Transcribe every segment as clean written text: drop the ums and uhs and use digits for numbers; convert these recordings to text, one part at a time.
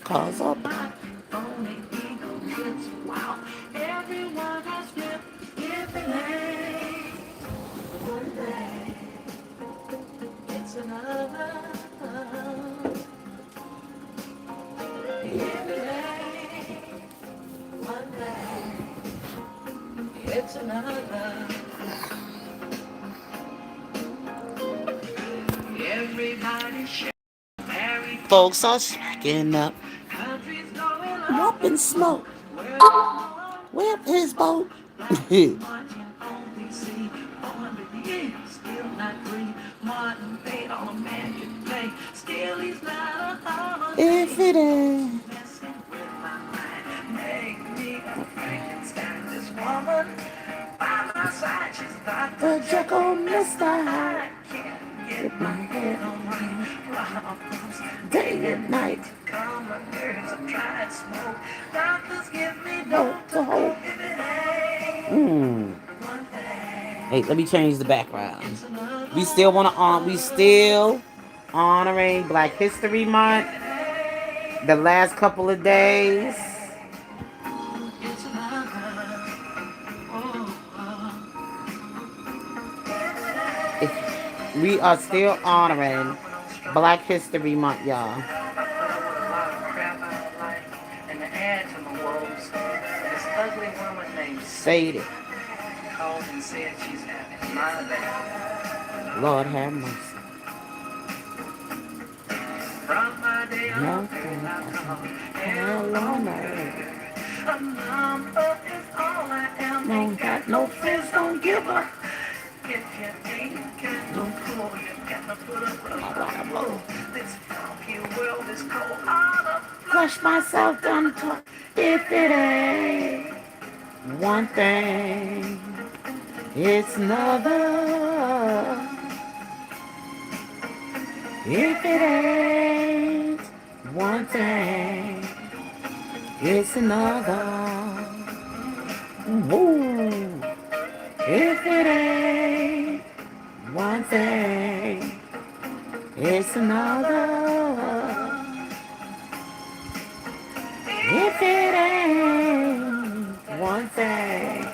Cause of Only ego gets wild. Everyone has flipped everything. One day, it's another. Everything. One day, it's another. Everybody share. Married folks are smacking up, countries going up up. in smoke. Where the Whip his boat. Blacks marching on DC, 400 years, still not free. Martin paid all a man could pay, still he's not a holiday. If it ain't Messing with my mind, make me a Frankenstein. This woman by my side, she's Dr. the Jekyll, Jekyll Mr. Mr. Hyde. Hyde, Can't get get my my head head on right. Problems day day and and night. night. Calm my nerves, I tried smoke. Doctors give me Hope dope to to cope hope. if it ain't Mm. one Hey, thing. let me change the background. It's another. We still we still honoring Black History Month. If it ain't, The last couple of one days. thing. It's another. Oh, oh. If it If ain't. we are Fuck still with too many honoring dominoes Black struggling. History Month, y'all. I put up with a lot of crap out of life, and to add to my woes, this ugly woman named Sadie. Sadie called and said she's having my baby. Lord have mercy. From my day on earth, Nothing I've I come can hell hell on longer. earth. A number is all I am. Don't Ain't got got no no friends, friends, don't don't give give up. up. If you ain't got no No, pull, you got to put up with a I lot gotta of blow. bull. This funky world is cold. Ought to flush Flush myself myself down down the the toilet. toilet. If If it it ain't ain't one one thing, thing, it's it's another. another. If If it it ain't ain't one one thing, thing, it's it's another. another. Woo. If If it it ain't ain't one one thing, thing, it's it's another. another. If If it it ain't ain't one one thing, thing,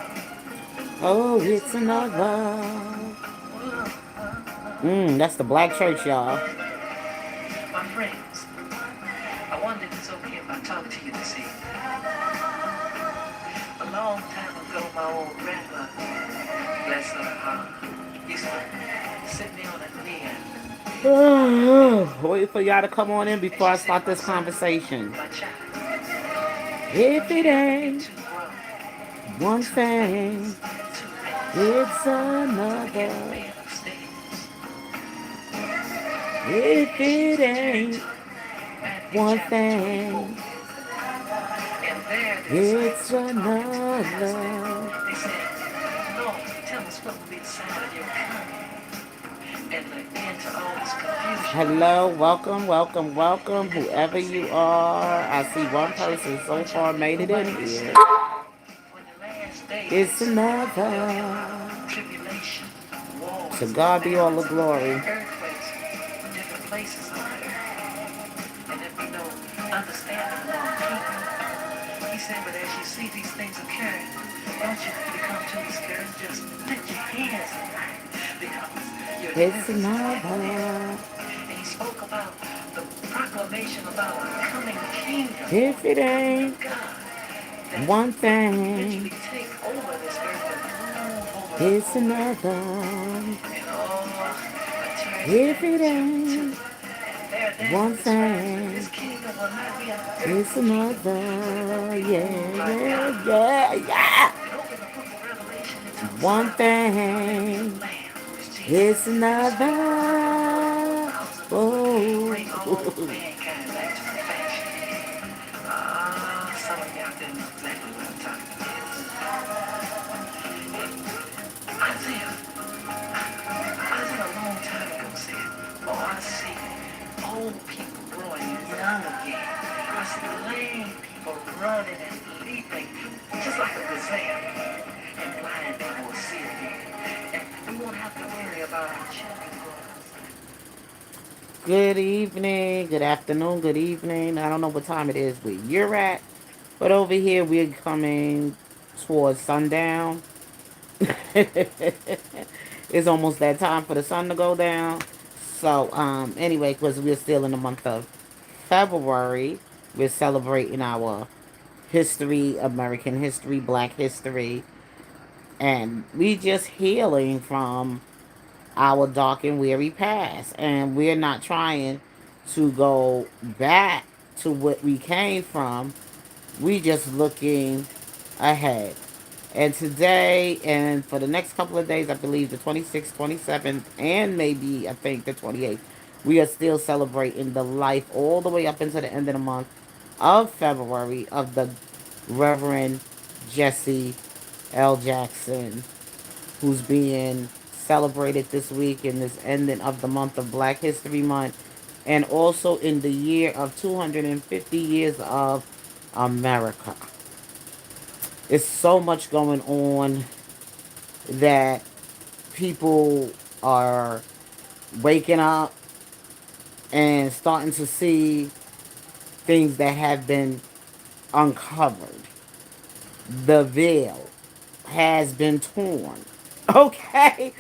oh, it's it's another. another. Whoa, That's the Black Church, y'all. my friends, I wonder if it's okay if I talk to you this evening. A long time ago, my old grandmother, bless her heart, used to sit me on a knee Wait for y'all to come on in and before she I said, start my this son, conversation. my child, If don't you it ever get ain't too grown, one too famous, thing, too rich it's to begin another. paying upstairs. If And she it used to turn ain't to Matthew one chapter 24. thing, And there the it's disciples were talking to the pastor. another. They said, Lord, tell us what will be the sign of your coming and the end to all this confusion. Hello, welcome, welcome, welcome, And then the whoever Lord you said, are. I see one watch person out, so watch far out, made it in nobody here. listen. For in the last It's days, there'll be a lot of another. tribulation, To wars, God be all the famines, glory. earthquakes, different places on the earth. And there'll be no understanding among people. He said, but as you see these things occurring, don't you become too discouraged. Just lift your hands tonight because your It's deliverance is at another. hand. And he spoke about the proclamation about a coming kingdom, If it the coming of ain't God that one would eventually thing, take over this earth and rule over the it's whole earth. another. And oh, I turn to If Daniel it chapter 2. ain't And there Daniel one describes that this thing, kingdom will not be an it's earthly kingdom, but it will another. be ruled Yeah, by yeah, God. yeah, yeah. And over the book of Revelation, it talks One about how there'll be a thing, lamb, which Jesus it's introduced to the blood of another. 4,000 who would bring all of Oh, mankind back to perfection. Ah, some of y'all didn't know exactly what I'm talking about. Isaiah a long time ago said, oh, I see old people growing young again. I see lame people running and leaping, just like a gazelle. And blind people will see again. And we won't have to worry about our children growing up. Good evening, good afternoon, good evening. I don't know what time it is where you're at, but over here we're coming towards sundown. It's almost that time for the sun to go down. So, anyway, because we're still in the month of February, we're celebrating our history, American history, Black history, and we just healing from our dark and weary past. And we're not trying to go back to what we came from. We just looking ahead. And today and for the next couple of days, I believe the 26th, 27th, and maybe I think the 28th, we are still celebrating the life all the way up into the end of the month of February of the Reverend Jesse L. Jackson, who's being celebrated this week in this ending of the month of Black History Month, and also in the year of 250 years of America. It's so much going on that people are waking up and starting to see things that have been uncovered. The veil has been torn. Okay?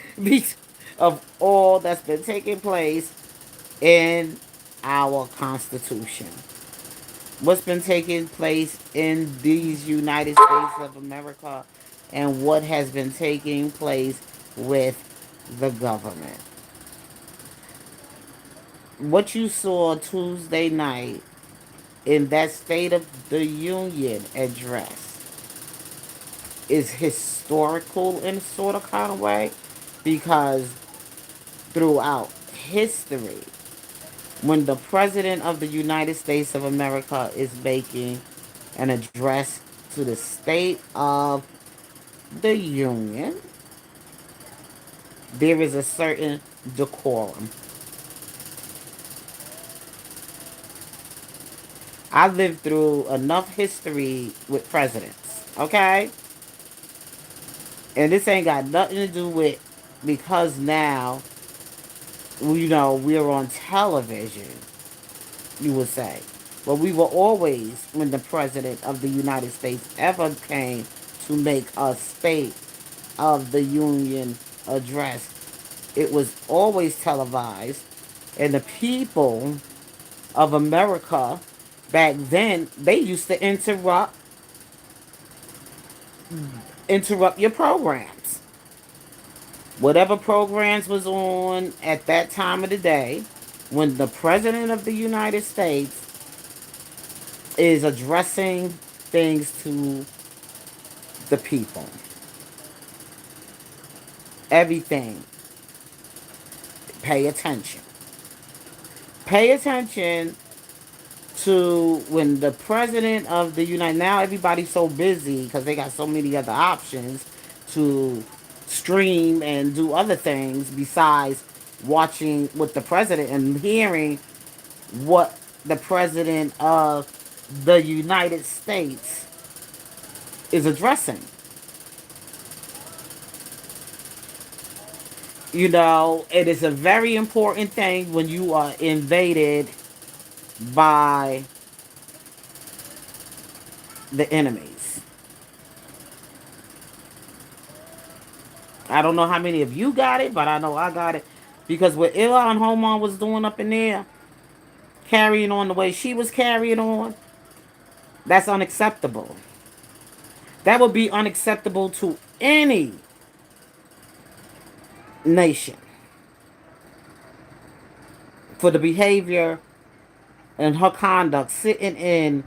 Of all that's been taking place in our Constitution. What's been taking place in these United States of America and what has been taking place with the government. What you saw Tuesday night in that State of the Union address is historical in a sort of kind of way because throughout history, when the President of the United States of America is making an address to the State of the Union, there is a certain decorum. I lived through enough history with presidents, okay? And this ain't got nothing to do with because now, we're on television, you would say. But we were always, when the President of the United States ever came to make a State of the Union address, it was always televised. And the people of America back then, they used to interrupt your programs. Whatever programs was on at that time of the day, when the President of the United States is addressing things to the people, everything, pay attention. Pay attention to when the President of the United, now everybody's so busy because they got so many other options to stream and do other things besides watching with the president and hearing what the President of the United States is addressing. It is a very important thing when you are invaded by the enemies. I don't know how many of you got it, but I know I got it. Because what Ilhan Homan was doing up in there, carrying on the way she was carrying on, that's unacceptable. That would be unacceptable to any nation for the behavior and her conduct sitting in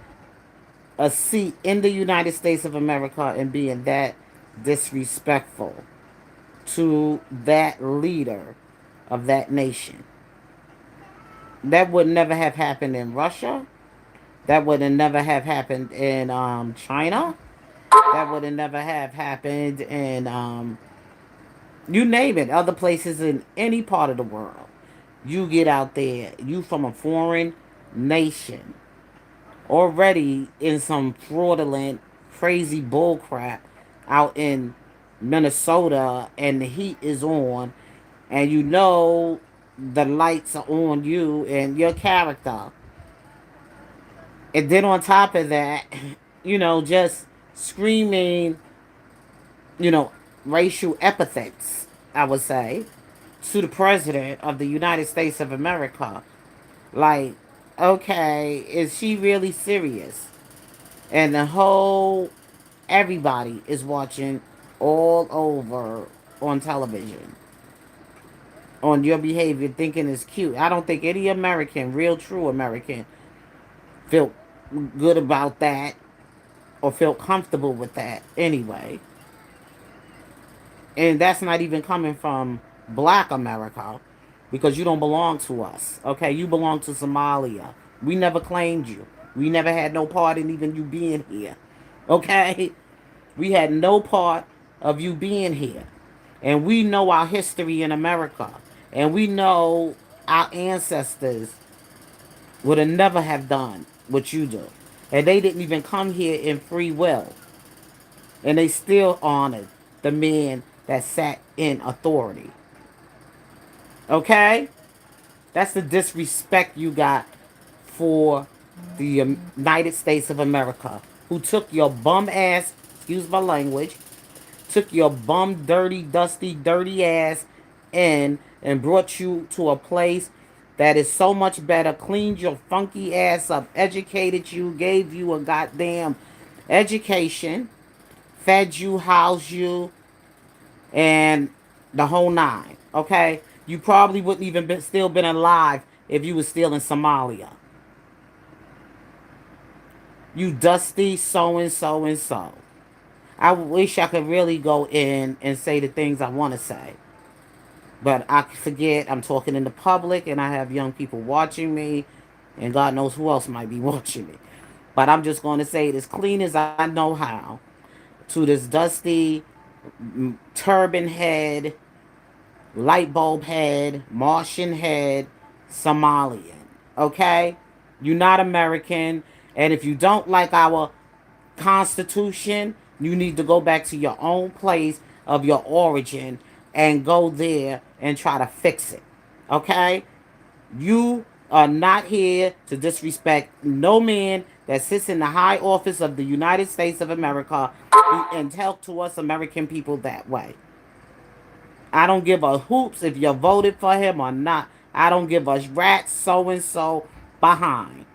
a seat in the United States of America and being that disrespectful to that leader of that nation. That would never have happened in Russia. That would have never have happened in China. That would have never have happened in you name it, other places in any part of the world. You get out there, you from a foreign nation, already in some fraudulent, crazy bullcrap out in Minnesota, and the heat is on, and the lights are on you and your character. And then on top of that, just screaming, you know, racial epithets, I would say, to the president of the United States of America. Like, okay, is she really serious? And the whole, everybody is watching all over on television on your behavior thinking it's cute. I don't think any American, real true American, felt good about that or felt comfortable with that anyway. And that's not even coming from black America because you don't belong to us. Okay, you belong to Somalia. We never claimed you. We never had no part in even you being here. Okay? We had no part of you being here. And we know our history in America. And we know our ancestors would have never have done what you do. And they didn't even come here in free will. And they still honored the men that sat in authority. Okay? That's the disrespect you got for the United States of America, who took your bum ass, excuse my language, took your bum, dirty, dusty, dirty ass in and brought you to a place that is so much better, cleaned your funky ass up, educated you, gave you a goddamn education, fed you, housed you, and the whole nine. Okay, you probably wouldn't even still been alive if you was still in Somalia. You dusty so and so and so. I wish I could really go in and say the things I want to say, but I forget I'm talking in the public and I have young people watching me, and God knows who else might be watching me. But I'm just going to say it as clean as I know how to this dusty turban head, light bulb head, Martian head, Somalian. Okay? You're not American. And if you don't like our Constitution, you need to go back to your own place of your origin and go there and try to fix it. Okay? You are not here to disrespect no man that sits in the high office of the United States of America and help to us American people that way. I don't give a hoops if you voted for him or not. I don't give a rat's so and so behind.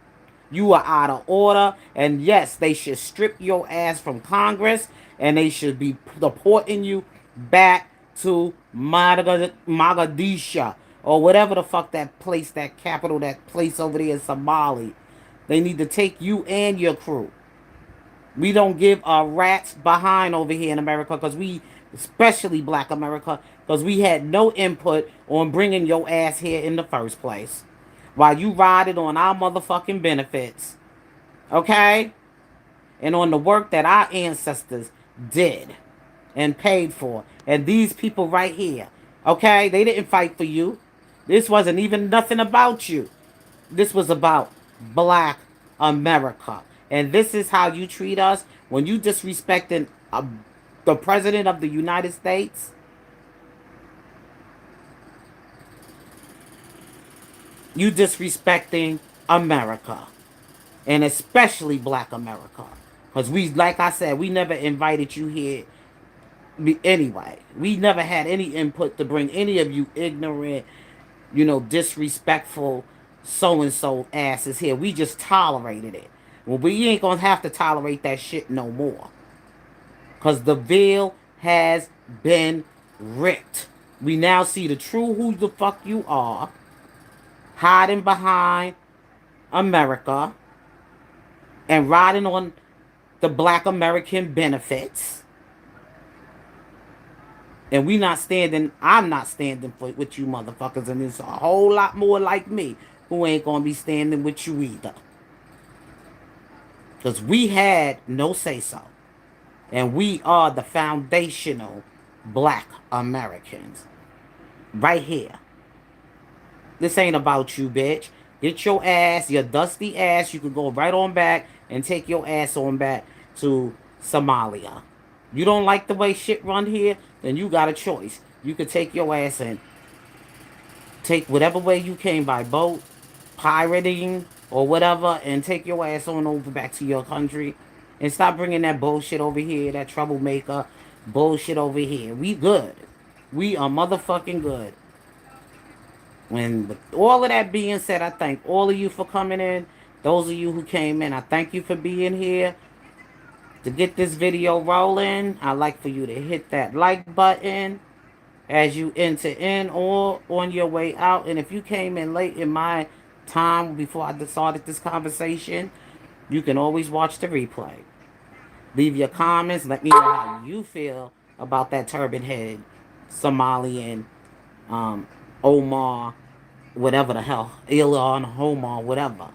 You are out of order, and yes, they should strip your ass from Congress, and they should be deporting you back to Mogadishu or whatever the fuck that place, that capital, that place over there in Somali. They need to take you and your crew. We don't give a rat's behind over here in America because we, especially black America, because we had no input on bringing your ass here in the first place. While you riding on our motherfucking benefits, okay? And on the work that our ancestors did and paid for. And these people right here, okay? They didn't fight for you. This wasn't even nothing about you. This was about black America. And this is how you treat us when you disrespecting the president of the United States. You disrespecting America. And especially black America. Because we, like I said, we never invited you here anyway. We never had any input to bring any of you ignorant, disrespectful so and so asses here. We just tolerated it. Well, we ain't gonna have to tolerate that shit no more. Cause the veil has been ripped. We now see the true who the fuck you are, hiding behind America and riding on the black American benefits. And we not standing, I'm not standing with you motherfuckers. And there's a whole lot more like me who ain't gonna be standing with you either. Because we had no say so. And we are the foundational black Americans. Right here. This ain't about you, bitch. Get your ass, your dusty ass. You can go right on back and take your ass on back to Somalia. You don't like the way shit run here, then you got a choice. You can take your ass in Take whatever way you came by boat, pirating, or whatever, and take your ass on over back to your country. And stop bringing that bullshit over here, that troublemaker bullshit over here. We good. We are motherfucking good. And with all of that being said, I thank all of you for coming in. Those of you who came in, I thank you for being here. To get this video rolling, I'd like for you to hit that like button as you enter in or on your way out. And if you came in late in my time before I started this conversation, you can always watch the replay. Leave your comments. Let me know how you feel about that turban head Somalian um, Omar, whatever the hell, Elon, Homar, whatever.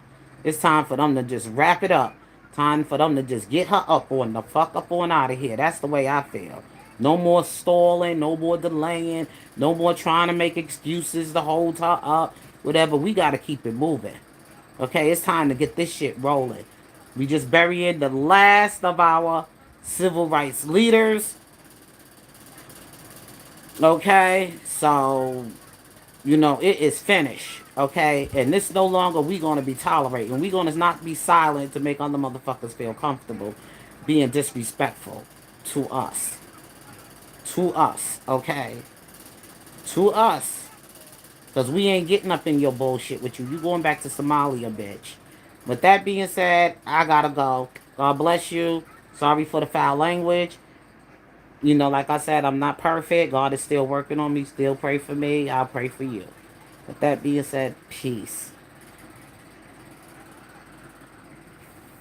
It's time for them to just wrap it up. Time for them to just get her up on the fuck up on out of here. That's the way I feel. No more stalling, no more delaying, no more trying to make excuses to hold her up. Whatever, we gotta keep it moving. Okay, it's time to get this shit rolling. We just burying the last of our civil rights leaders. Okay, so it is finished. Okay, and this no longer we gonna be tolerating. We gonna not be silent to make other motherfuckers feel comfortable being disrespectful to us. To us, okay? To us. Because we ain't getting up in your bullshit with you. You going back to Somalia, bitch. With that being said, I gotta go. God bless you. Sorry for the foul language. Like I said, I'm not perfect. God is still working on me. Still pray for me. I'll pray for you. With that being said, peace.